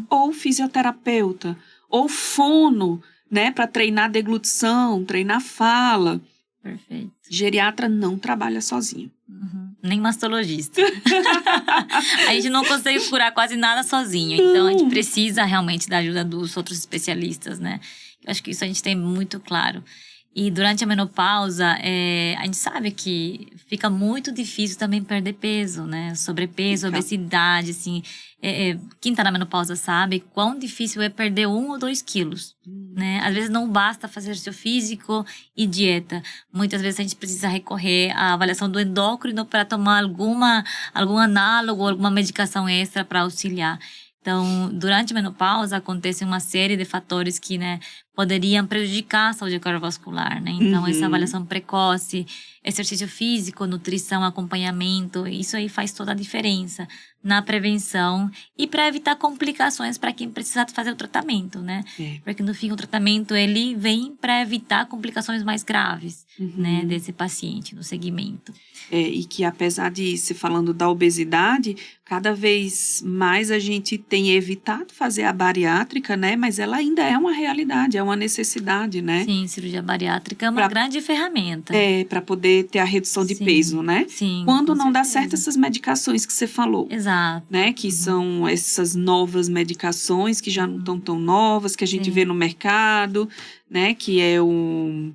ou fisioterapeuta, ou fono, né, para treinar deglutição, treinar fala. Perfeito. Geriatra não trabalha sozinho. Nem mastologista. A gente não consegue curar quase nada sozinho. Então, a gente precisa realmente da ajuda dos outros especialistas, né? Eu acho que isso a gente tem muito claro. E durante a menopausa, a gente sabe que fica muito difícil também perder peso, né? Sobrepeso, obesidade, assim. Quem tá na menopausa sabe quão difícil é perder 1 ou 2 quilos, né? Às vezes não basta fazer exercício físico e dieta. Muitas vezes a gente precisa recorrer à avaliação do endócrino para tomar algum análogo, alguma medicação extra para auxiliar. Então, durante a menopausa, acontece uma série de fatores que, né, poderiam prejudicar a saúde cardiovascular, né? Então, essa Uhum. avaliação precoce, exercício físico, nutrição, acompanhamento, isso aí faz toda a diferença na prevenção e para evitar complicações para quem precisa fazer o tratamento, né? É. Porque no fim o tratamento ele vem para evitar complicações mais graves, né, Uhum. desse paciente no segmento. E que apesar de se falando da obesidade, cada vez mais a gente tem evitado fazer a bariátrica, né? Mas ela ainda é uma realidade, é uma necessidade, né? Sim, cirurgia bariátrica é uma Pra- grande ferramenta. Para poder ter a redução de Sim, peso, né? sim, Quando com não dá certeza. certo essas medicações que você falou, Exato. né? Que são essas novas medicações que já não estão tão novas, que a gente Sim. vê no mercado, né? Que é o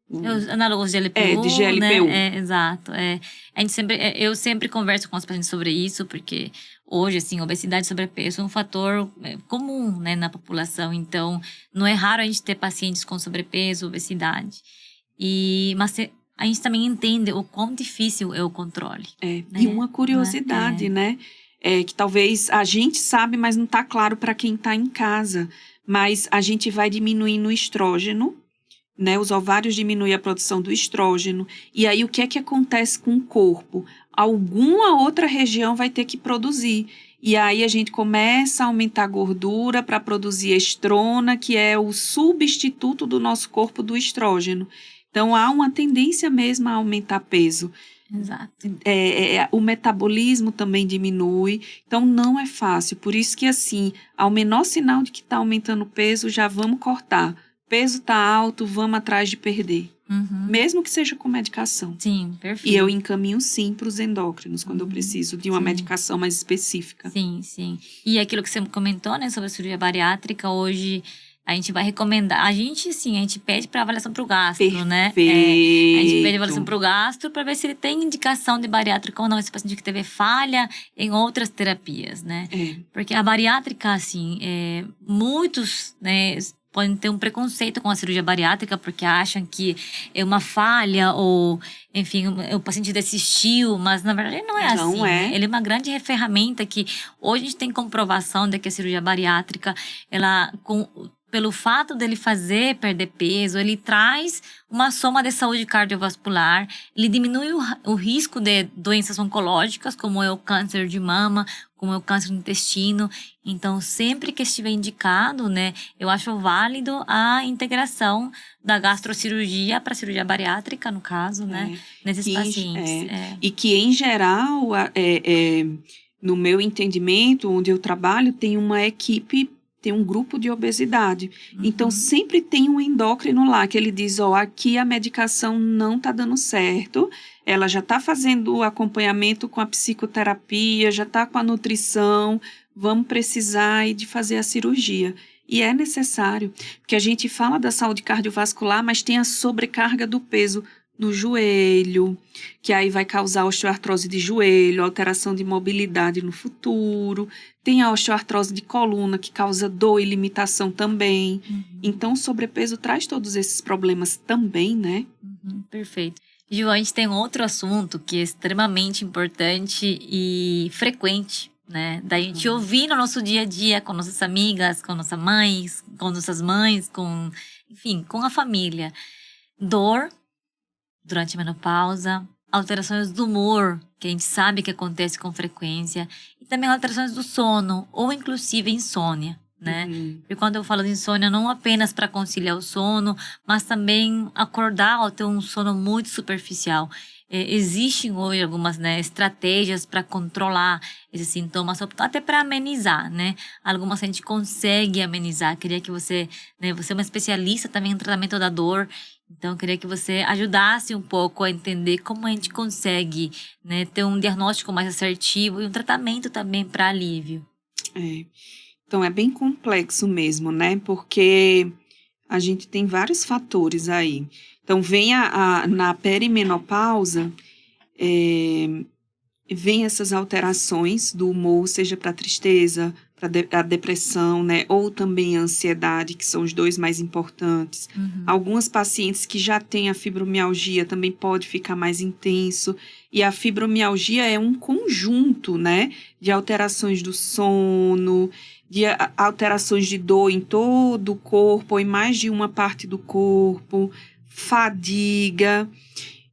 Os análogos de LPU, de GLP-1. né? Exato. A gente sempre, eu sempre converso com os pacientes sobre isso, porque hoje, assim, obesidade e sobrepeso é um fator comum, né, na população. Então, não é raro a gente ter pacientes com sobrepeso, obesidade. Mas a gente também entende o quão difícil é o controle. E né? uma curiosidade, né? Que talvez a gente sabe, mas não está claro para quem está em casa. Mas a gente vai diminuindo o estrógeno, né? Os ovários diminuem a produção do estrógeno. E aí, o que é que acontece com o corpo? Alguma outra região vai ter que produzir. E aí, a gente começa a aumentar a gordura para produzir estrona, que é o substituto do nosso corpo do estrógeno. Então, há uma tendência mesmo a aumentar peso. Exato. O metabolismo também diminui, então não é fácil. Por isso que, assim, ao menor sinal de que está aumentando o peso, já vamos cortar. Peso está alto, vamos atrás de perder. Uhum. Mesmo que seja com medicação. Sim, perfeito. E eu encaminho sim para os endócrinos, quando eu preciso de uma Sim. medicação mais específica. Sim, sim. E aquilo que você comentou, né, sobre a cirurgia bariátrica, hoje a gente vai recomendar. A gente pede para avaliação para o gastro, né? A gente pede avaliação para o gastro para ver se ele tem indicação de bariátrica ou não. Esse paciente que teve falha em outras terapias, né? Porque a bariátrica, assim, muitos, né, podem ter um preconceito com a cirurgia bariátrica porque acham que é uma falha ou, enfim, o paciente desistiu, mas na verdade não é assim. Né? Ele é uma grande ferramenta que hoje a gente tem comprovação de que a cirurgia bariátrica, ela, pelo fato dele perder peso, ele traz uma soma de saúde cardiovascular, ele diminui o risco de doenças oncológicas, como é o câncer de mama, como é o câncer do intestino. Então, sempre que estiver indicado, né, eu acho válido a integração da gastrocirurgia para a cirurgia bariátrica, no caso, né, nesses pacientes. E que, em geral, no meu entendimento, onde eu trabalho, tem uma equipe, tem um grupo de obesidade. Então, sempre tem um endócrino lá, que ele diz, aqui a medicação não está dando certo, ela já está fazendo o acompanhamento com a psicoterapia, já está com a nutrição, vamos precisar de fazer a cirurgia. E é necessário, porque a gente fala da saúde cardiovascular, mas tem a sobrecarga do peso no joelho, que aí vai causar osteoartrose de joelho, alteração de mobilidade no futuro. Tem a osteoartrose de coluna, que causa dor e limitação também. Então, o sobrepeso traz todos esses problemas também, né? Perfeito. Ju, a gente tem outro assunto que é extremamente importante e frequente, né? Da gente ouvir no nosso dia a dia com nossas amigas, com nossas mães, enfim, com a família. Dor durante a menopausa, alterações do humor, que a gente sabe que acontece com frequência, e também alterações do sono, ou inclusive insônia, né? E quando eu falo de insônia, não apenas para conciliar o sono, mas também acordar ou ter um sono muito superficial. Existem hoje algumas, né, estratégias para controlar esses sintomas, até para amenizar, né? Algumas a gente consegue amenizar. Queria que você, né, você é uma especialista também em tratamento da dor, então eu queria que você ajudasse um pouco a entender como a gente consegue, né, ter um diagnóstico mais assertivo e um tratamento também para alívio. Então é bem complexo mesmo, né? Porque a gente tem vários fatores aí. Então, vem na perimenopausa, vem essas alterações do humor, seja para tristeza, a depressão, né? Ou também a ansiedade, que são os dois mais importantes. Algumas pacientes que já têm a fibromialgia também pode ficar mais intenso. E a fibromialgia é um conjunto, né? De alterações do sono, de alterações de dor em todo o corpo, ou em mais de uma parte do corpo, fadiga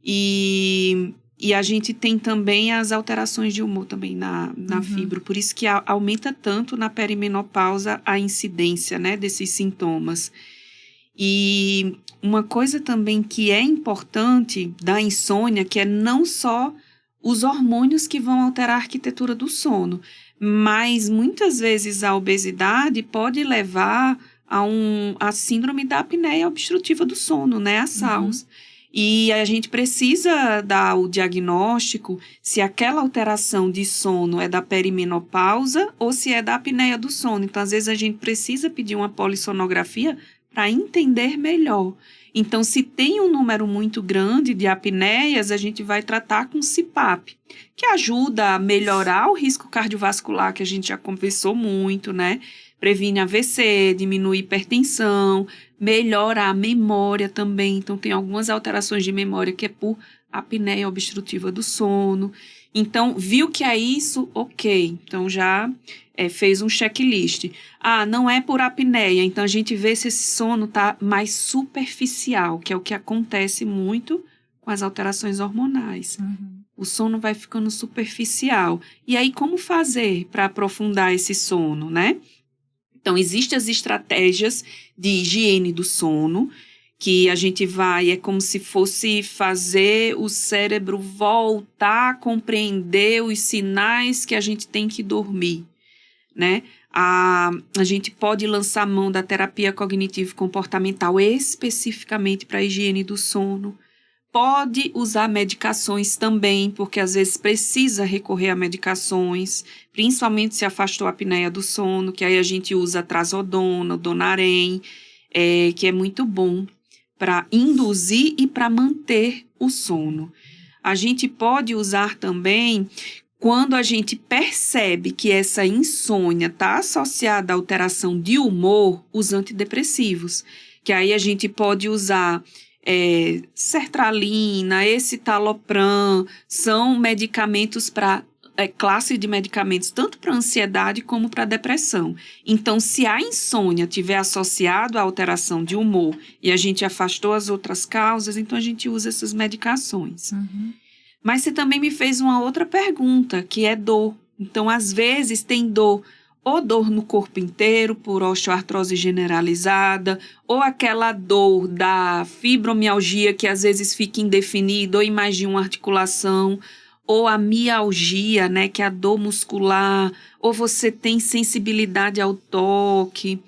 e a gente tem também as alterações de humor também na fibro, por isso que aumenta tanto na perimenopausa a incidência, né, desses sintomas. E uma coisa também que é importante da insônia, que é não só os hormônios que vão alterar a arquitetura do sono, mas muitas vezes a obesidade pode levar a síndrome da apneia obstrutiva do sono, né, a SAOS. E a gente precisa dar o diagnóstico se aquela alteração de sono é da perimenopausa ou se é da apneia do sono. Então, às vezes, a gente precisa pedir uma polissonografia para entender melhor. Então, se tem um número muito grande de apneias, a gente vai tratar com CPAP, que ajuda a melhorar o risco cardiovascular, que a gente já conversou muito, né? Previne AVC, diminui hipertensão, melhora a memória também. Então, tem algumas alterações de memória que é por apneia obstrutiva do sono. Então, viu que é isso? Ok. Então, já fez um checklist. Ah, não é por apneia. Então, a gente vê se esse sono está mais superficial, que é o que acontece muito com as alterações hormonais. O sono vai ficando superficial. E aí, como fazer para aprofundar esse sono, né? Então, existem as estratégias de higiene do sono, que a gente é como se fosse fazer o cérebro voltar a compreender os sinais que a gente tem que dormir, né? A gente pode lançar mão da terapia cognitivo-comportamental especificamente para a higiene do sono. Pode usar medicações também, porque às vezes precisa recorrer a medicações, principalmente se afastou a apneia do sono, que aí a gente usa trazodona, Donarém, que é muito bom para induzir e para manter o sono. A gente pode usar também quando a gente percebe que essa insônia está associada à alteração de humor, os antidepressivos, que aí a gente pode usar sertralina, escitalopram, são medicamentos para classe de medicamentos tanto para ansiedade como para depressão. Então, se a insônia tiver associado à alteração de humor e a gente afastou as outras causas, então a gente usa essas medicações. Mas você também me fez uma outra pergunta, que é dor. Então, às vezes tem dor, ou dor no corpo inteiro por osteoartrose generalizada, ou aquela dor da fibromialgia que às vezes fica indefinida ou em mais de uma articulação, ou a mialgia, né, que é a dor muscular, ou você tem sensibilidade ao toque,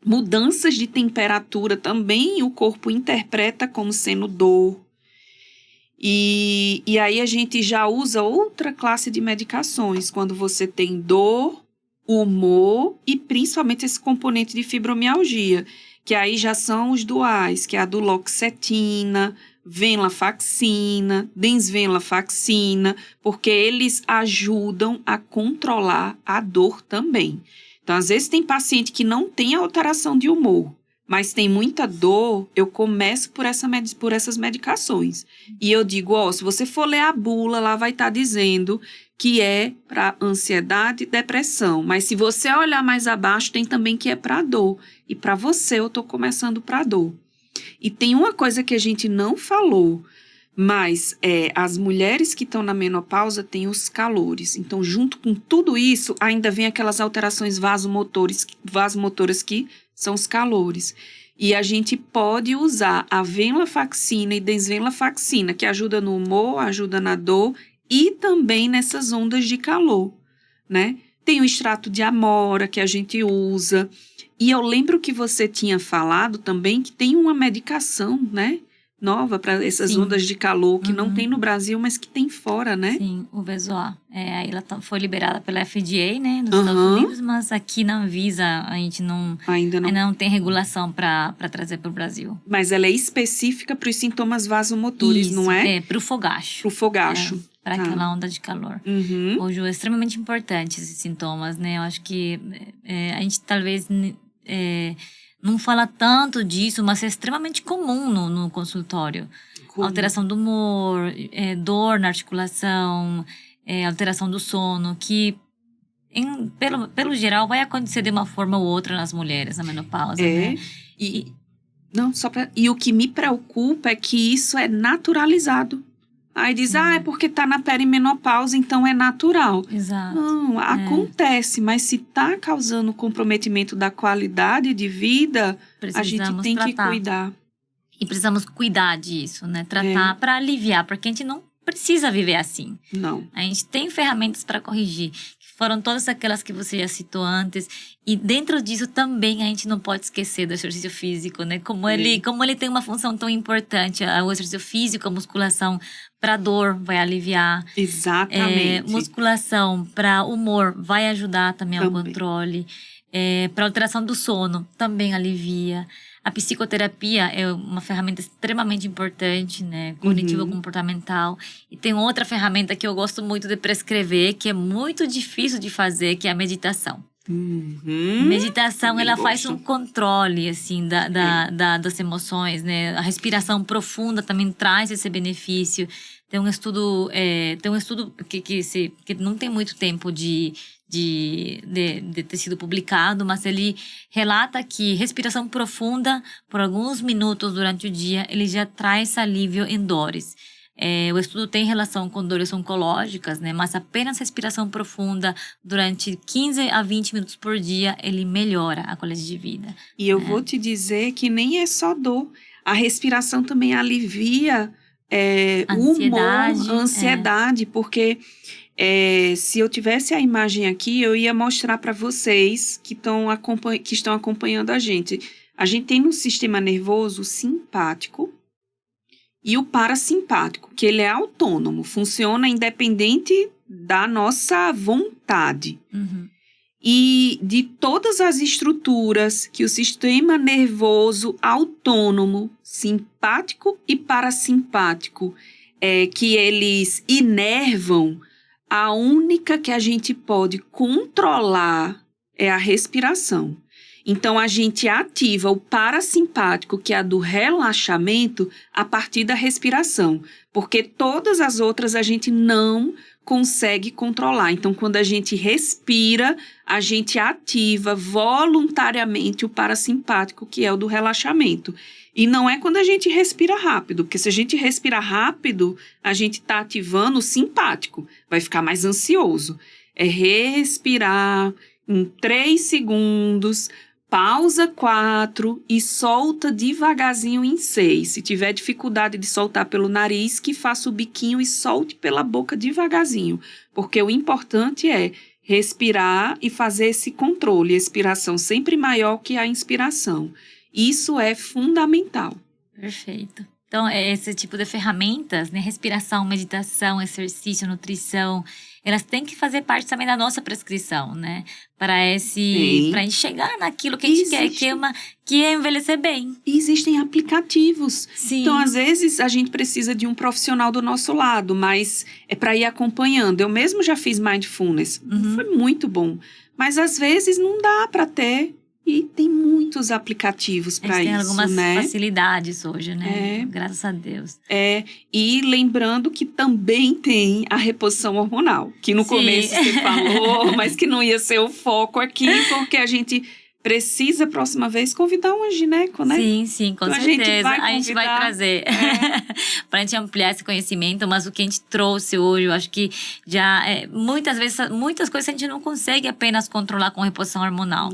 mudanças de temperatura também o corpo interpreta como sendo dor. E aí a gente já usa outra classe de medicações quando você tem dor, humor e principalmente esse componente de fibromialgia, que aí já são os duais, que é a duloxetina, venlafaxina, desvenlafaxina, porque eles ajudam a controlar a dor também. Então, às vezes tem paciente que não tem alteração de humor, mas tem muita dor, eu começo por essas medicações. E eu digo, se você for ler a bula, lá vai estar dizendo que é para ansiedade e depressão. Mas se você olhar mais abaixo, tem também que é para dor. E para você, eu estou começando para dor. E tem uma coisa que a gente não falou, mas as mulheres que estão na menopausa têm os calores. Então, junto com tudo isso, ainda vem aquelas alterações vasomotoras que são os calores. E a gente pode usar a venlafaxina e desvenlafaxina, que ajuda no humor, ajuda na dor e também nessas ondas de calor, né? Tem o extrato de amora que a gente usa. E eu lembro que você tinha falado também que tem uma medicação, né? Nova para essas ondas de calor, que não tem no Brasil, mas que tem fora, né? Sim, o Bezoar. Aí ela foi liberada pela FDA, né, nos Estados Unidos, mas aqui na Anvisa a gente ainda não tem regulação para trazer para o Brasil. Mas ela é específica para os sintomas vasomotores, não é? Para o fogacho. Para o fogacho. para Tá. aquela onda de calor. Uhum. Hoje é extremamente importante esses sintomas, né? Eu acho que a gente talvez não fala tanto disso, mas é extremamente comum no consultório. Alteração do humor, dor na articulação, alteração do sono, que pelo geral vai acontecer de uma forma ou outra nas mulheres na menopausa, né? E o que me preocupa é que isso é naturalizado. Aí diz, é porque tá na perimenopausa, então é natural. Exato. Não, acontece, mas se tá causando comprometimento da qualidade de vida, a gente tem que cuidar. E precisamos cuidar disso, né? Tratar para aliviar, porque a gente não precisa viver assim. Não. A gente tem ferramentas para corrigir. Foram todas aquelas que você já citou antes. E dentro disso também a gente não pode esquecer do exercício físico, né? Como ele tem uma função tão importante. O exercício físico, a musculação para dor vai aliviar. Exatamente. Musculação para humor vai ajudar também ao controle. Para alteração do sono também alivia. A psicoterapia é uma ferramenta extremamente importante, né? Cognitivo-comportamental. E tem outra ferramenta que eu gosto muito de prescrever, que é muito difícil de fazer, que é a meditação. Meditação, ela faz um controle, assim, das emoções, né? A respiração profunda também traz esse benefício. Tem um estudo que não tem muito tempo de ter sido publicado, mas ele relata que respiração profunda por alguns minutos durante o dia, ele já traz alívio em dores. O estudo tem relação com dores oncológicas, né? Mas apenas respiração profunda durante 15 a 20 minutos por dia, ele melhora a qualidade de vida. E eu vou te dizer que nem é só dor. A respiração também alivia o humor, a ansiedade, porque se eu tivesse a imagem aqui, eu ia mostrar para vocês que estão acompanhando a gente. A gente tem no sistema nervoso simpático e o parasimpático, que ele é autônomo, funciona independente da nossa vontade. E de todas as estruturas que o sistema nervoso autônomo, simpático e parasimpático, que eles inervam, a única que a gente pode controlar é a respiração. Então, a gente ativa o parasimpático, que é a do relaxamento, a partir da respiração. Porque todas as outras a gente não consegue controlar. Então, quando a gente respira, a gente ativa voluntariamente o parasimpático, que é o do relaxamento. E não é quando a gente respira rápido, porque se a gente respira rápido, a gente está ativando o simpático, vai ficar mais ansioso. É respirar em 3 segundos, pausa 4 e solta devagarzinho em 6. Se tiver dificuldade de soltar pelo nariz, que faça o biquinho e solte pela boca devagarzinho, porque o importante é respirar e fazer esse controle, expiração sempre maior que a inspiração. Isso é fundamental. Perfeito. Então, esse tipo de ferramentas, né? Respiração, meditação, exercício, nutrição, elas têm que fazer parte também da nossa prescrição, né? Para gente chegar naquilo que a gente quer, que é envelhecer bem. E existem aplicativos. Sim. Então, às vezes, a gente precisa de um profissional do nosso lado, mas é para ir acompanhando. Eu mesmo já fiz mindfulness, foi muito bom. Mas, às vezes, não dá para ter. E tem muitos aplicativos para isso, né? Tem algumas facilidades hoje, né? Graças a Deus. E lembrando que também tem a reposição hormonal, que no começo você falou, mas que não ia ser o foco aqui, porque a gente precisa, próxima vez, convidar uma gineco, né? Sim, com certeza. A gente vai trazer para a gente ampliar esse conhecimento, mas o que a gente trouxe hoje, eu acho que já muitas vezes, muitas coisas a gente não consegue apenas controlar com reposição hormonal.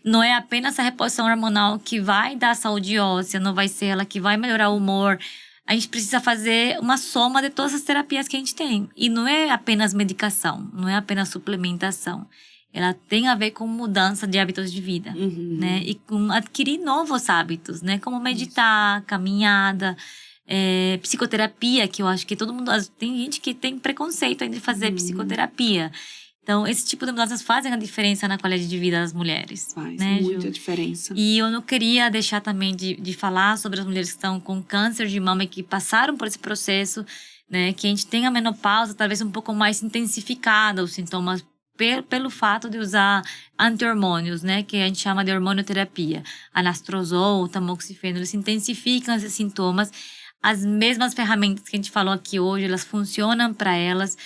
Não é apenas a reposição hormonal que vai dar saúde óssea, não vai ser ela que vai melhorar o humor. A gente precisa fazer uma soma de todas as terapias que a gente tem. E não é apenas medicação, não é apenas suplementação. Ela tem a ver com mudança de hábitos de vida, né? E com adquirir novos hábitos, né? Como meditar, caminhada, psicoterapia, que eu acho que todo mundo... Tem gente que tem preconceito ainda de fazer psicoterapia. Então, esse tipo de mudanças fazem a diferença na qualidade de vida das mulheres. Faz né, muita diferença. E eu não queria deixar também de falar sobre as mulheres que estão com câncer de mama e que passaram por esse processo, né? Que a gente tem a menopausa talvez um pouco mais intensificada, os sintomas pelo fato de usar anti-hormônios, né? Que a gente chama de hormonioterapia. Anastrozol, tamoxifeno, eles intensificam esses sintomas. As mesmas ferramentas que a gente falou aqui hoje, elas funcionam para elas.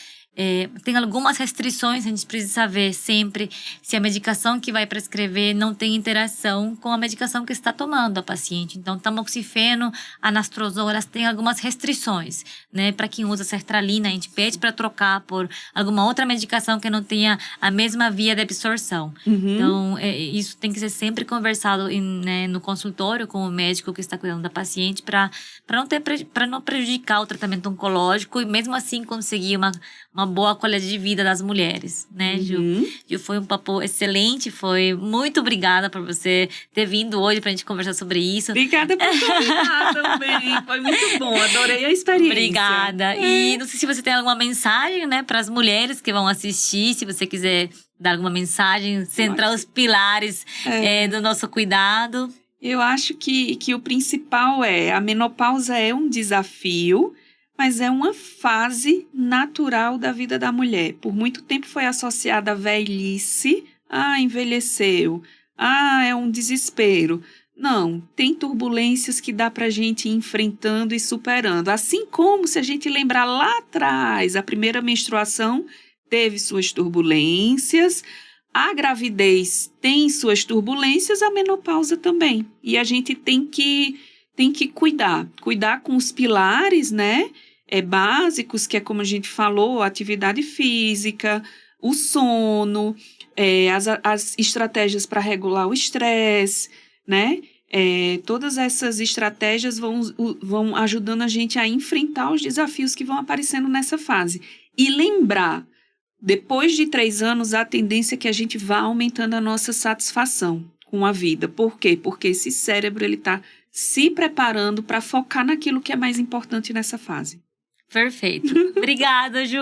Tem algumas restrições, a gente precisa saber sempre se a medicação que vai prescrever não tem interação com a medicação que está tomando a paciente. Então, tamoxifeno, anastrozol, elas têm algumas restrições, né? Para quem usa sertralina, a gente pede para trocar por alguma outra medicação que não tenha a mesma via de absorção. Então, isso tem que ser sempre conversado né, no consultório com o médico que está cuidando da paciente para não prejudicar o tratamento oncológico e mesmo assim conseguir uma boa qualidade de vida das mulheres, né, Ju? Ju, foi um papo excelente, foi muito obrigada por você ter vindo hoje pra gente conversar sobre isso. Obrigada por convidar também, foi muito bom, adorei a experiência. Obrigada. E não sei se você tem alguma mensagem, né, para as mulheres que vão assistir, se você quiser dar alguma mensagem, centrar os pilares do nosso cuidado. Eu acho que o principal a menopausa é um desafio, mas é uma fase natural da vida da mulher. Por muito tempo foi associada à velhice. Envelheceu. É um desespero. Não, tem turbulências que dá pra gente ir enfrentando e superando. Assim como, se a gente lembrar lá atrás, a primeira menstruação teve suas turbulências, a gravidez tem suas turbulências, a menopausa também. E a gente tem que cuidar com os pilares, né? Básicos, que é como a gente falou, a atividade física, o sono, as estratégias para regular o estresse, né? Todas essas estratégias vão ajudando a gente a enfrentar os desafios que vão aparecendo nessa fase. E lembrar, depois de 3 anos, a tendência é que a gente vá aumentando a nossa satisfação com a vida. Por quê? Porque esse cérebro está se preparando para focar naquilo que é mais importante nessa fase. Perfeito. Obrigada, Ju.